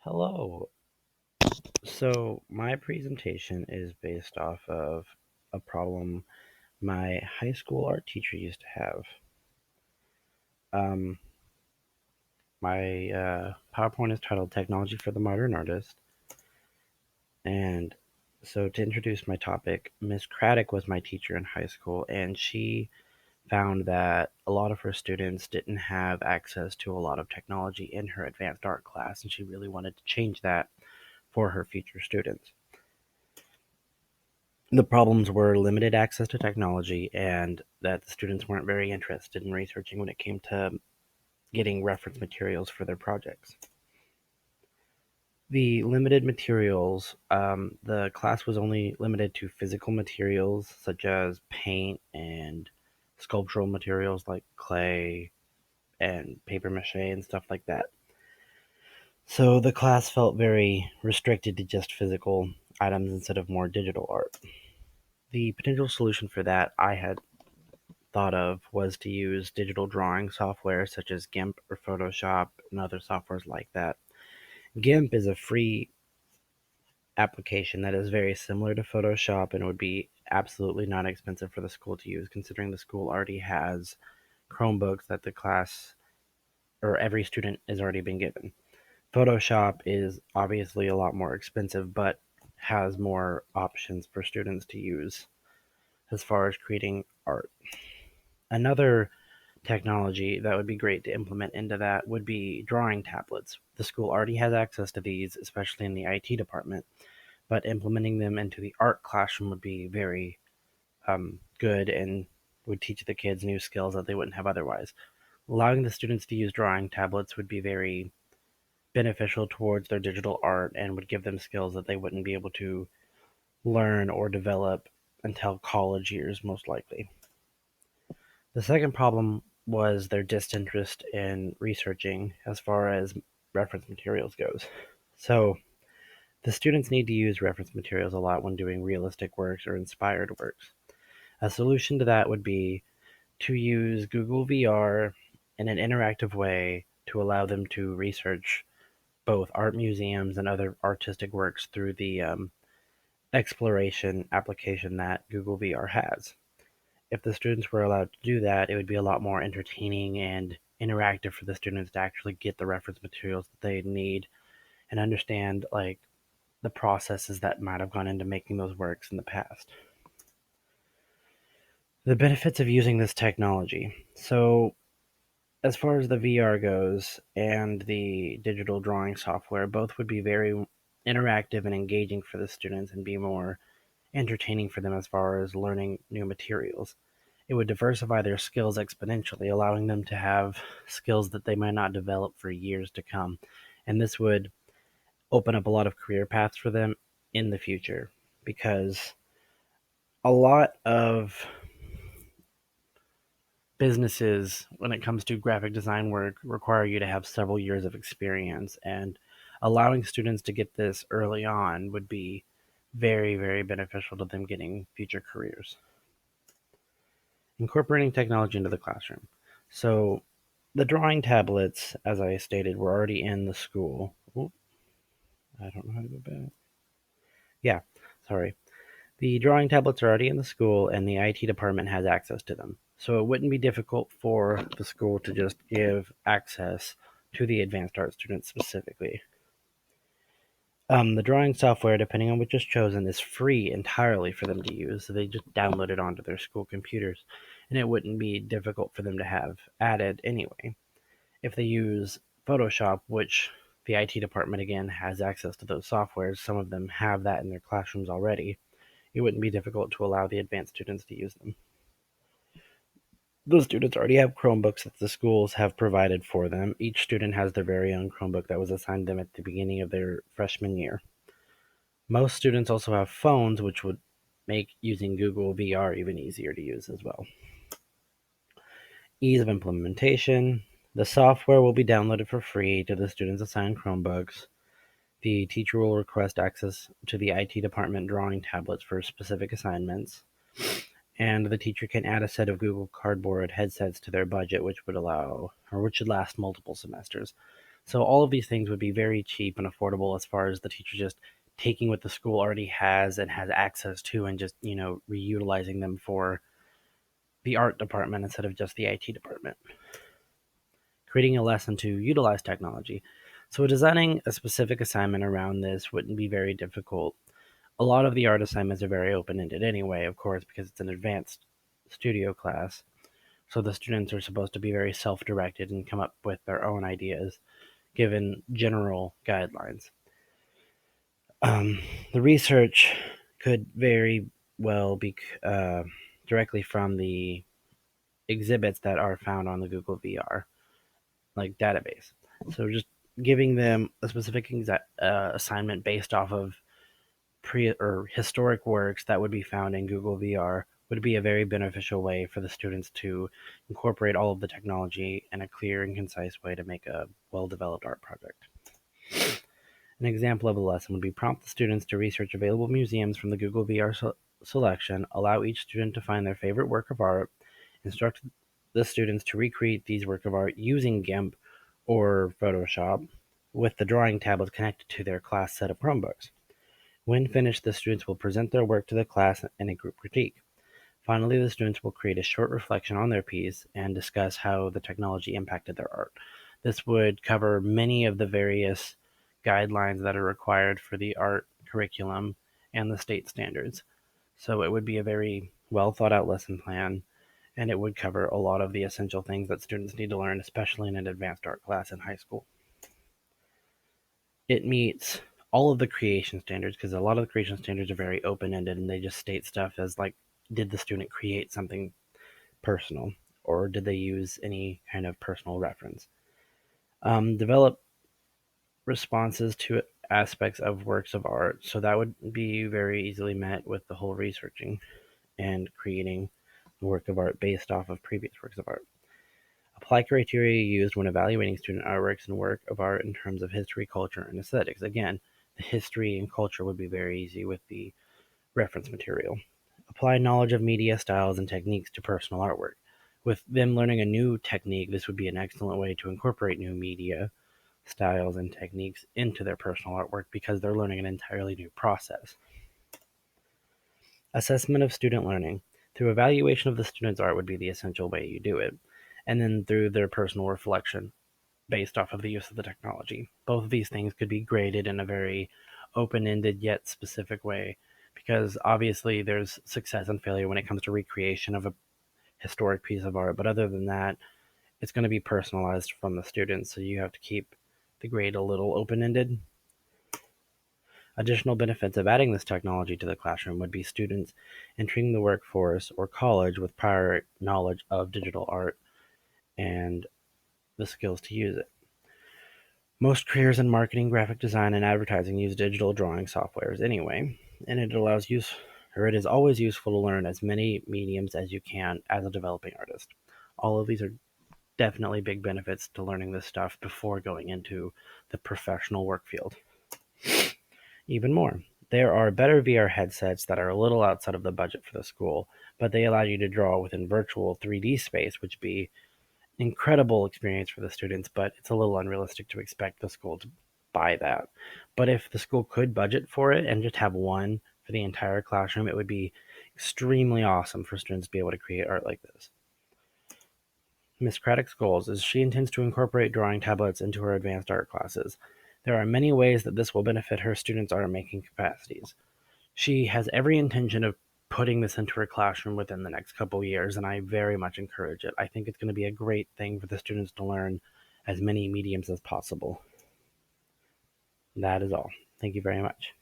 Hello. So, my presentation is based off of a problem my high school art teacher used to have. Um, my PowerPoint is titled Technology for the Modern Artist. And so, to introduce my topic, Miss Craddock was my teacher in high school, and she found that a lot of her students didn't have access to a lot of technology in her advanced art class, and she really wanted to change that for her future students. The problems were limited access to technology and that the students weren't very interested in researching when it came to getting reference materials for their projects. The limited materials, the class was only limited to physical materials such as paint and sculptural materials like clay and paper mache and stuff like that. So the class felt very restricted to just physical items instead of more digital art. The potential solution for that I had thought of was to use digital drawing software such as GIMP or Photoshop and other softwares like that. GIMP is a free application that is very similar to Photoshop and would be absolutely not expensive for the school to use, considering the school already has Chromebooks that the class or every student has already been given. Photoshop is obviously a lot more expensive, but has more options for students to use as far as creating art. Another technology that would be great to implement into that would be drawing tablets. The school already has access to these, especially in the IT department, but implementing them into the art classroom would be very good and would teach the kids new skills that they wouldn't have otherwise. Allowing the students to use drawing tablets would be very beneficial towards their digital art and would give them skills that they wouldn't be able to learn or develop until college years, most likely. The second problem was their disinterest in researching as far as reference materials goes. So, the students need to use reference materials a lot when doing realistic works or inspired works. A solution to that would be to use Google VR in an interactive way to allow them to research both art museums and other artistic works through the exploration application that Google VR has. If the students were allowed to do that, it would be a lot more entertaining and interactive for the students to actually get the reference materials that they need and understand like the processes that might have gone into making those works in the past. The benefits of using this technology. So, as far as the VR goes and the digital drawing software, both would be very interactive and engaging for the students and be more entertaining for them as far as learning new materials. It would diversify their skills exponentially, allowing them to have skills that they might not develop for years to come. And this would open up a lot of career paths for them in the future because a lot of businesses, when it comes to graphic design work, require you to have several years of experience. And allowing students to get this early on would be very, very beneficial to them getting future careers. Incorporating technology into the classroom. So, the drawing tablets, as I stated, were already in the school. Ooh, I don't know how to go back. Yeah, sorry. The drawing tablets are already in the school, and the IT department has access to them. So it wouldn't be difficult for the school to just give access to the advanced art students specifically. The drawing software, depending on which is chosen, is free entirely for them to use. So they just download it onto their school computers, and it wouldn't be difficult for them to have added anyway. If they use Photoshop, which the IT department again has access to those softwares, some of them have that in their classrooms already, it wouldn't be difficult to allow the advanced students to use them. Those students already have Chromebooks that the schools have provided for them. Each student has their very own Chromebook that was assigned them at the beginning of their freshman year. Most students also have phones, which would make using Google VR even easier to use as well. Ease of implementation. The software will be downloaded for free to the students assigned Chromebooks. The teacher will request access to the IT department drawing tablets for specific assignments. And the teacher can add a set of Google Cardboard headsets to their budget, which would allow, or which should last multiple semesters. So all of these things would be very cheap and affordable as far as the teacher just taking what the school already has and has access to and just, reutilizing them for the art department instead of just the IT department. Creating a lesson to utilize technology. So designing a specific assignment around this wouldn't be very difficult. A lot of the art assignments are very open-ended anyway, of course, because it's an advanced studio class. So the students are supposed to be very self-directed and come up with their own ideas, given general guidelines. Um, the research could very well be directly from the exhibits that are found on the Google VR like database. So just giving them a specific assignment based off of pre or historic works that would be found in Google VR would be a very beneficial way for the students to incorporate all of the technology in a clear and concise way to make a well-developed art project. An example of a lesson would be prompt the students to research available museums from the Google VR selection, allow each student to find their favorite work of art, instruct the students to recreate these work of art using GIMP or Photoshop with the drawing tablets connected to their class set of Chromebooks. When finished, the students will present their work to the class in a group critique. Finally, the students will create a short reflection on their piece and discuss how the technology impacted their art. This would cover many of the various guidelines that are required for the art curriculum and the state standards. So it would be a very well thought out lesson plan, and it would cover a lot of the essential things that students need to learn, especially in an advanced art class in high school. It meets all of the creation standards because a lot of the creation standards are very open ended and they just state stuff as like, did the student create something personal or did they use any kind of personal reference? Develop responses to aspects of works of art. So that would be very easily met with the whole researching and creating a work of art based off of previous works of art. Apply criteria used when evaluating student artworks and work of art in terms of history, culture, and aesthetics. Again, the history and culture would be very easy with the reference material. Apply knowledge of media styles and techniques to personal artwork. With them learning a new technique, this would be an excellent way to incorporate new media styles and techniques into their personal artwork because they're learning an entirely new process. Assessment of student learning. Through evaluation of the student's art would be the essential way you do it, and then through their personal reflection based off of the use of the technology. Both of these things could be graded in a very open-ended yet specific way because obviously there's success and failure when it comes to recreation of a historic piece of art, but other than that, it's going to be personalized from the students, so you have to keep the grade a little open-ended. Additional benefits of adding this technology to the classroom would be students entering the workforce or college with prior knowledge of digital art and the skills to use it. Most careers in marketing, graphic design, and advertising use digital drawing softwares anyway, and it is always useful to learn as many mediums as you can as a developing artist. All of these are definitely big benefits to learning this stuff before going into the professional work field. Even more, there are better VR headsets that are a little outside of the budget for the school, but they allow you to draw within virtual 3D space, which be incredible experience for the students, but it's a little unrealistic to expect the school to buy that. But if the school could budget for it and just have one for the entire classroom, it would be extremely awesome for students to be able to create art like this. Miss Craddock's goals is she intends to incorporate drawing tablets into her advanced art classes. There are many ways that this will benefit her students' art making capacities. She has every intention of putting this into her classroom within the next couple of years, and I very much encourage it. I think it's going to be a great thing for the students to learn as many mediums as possible. That is all. Thank you very much.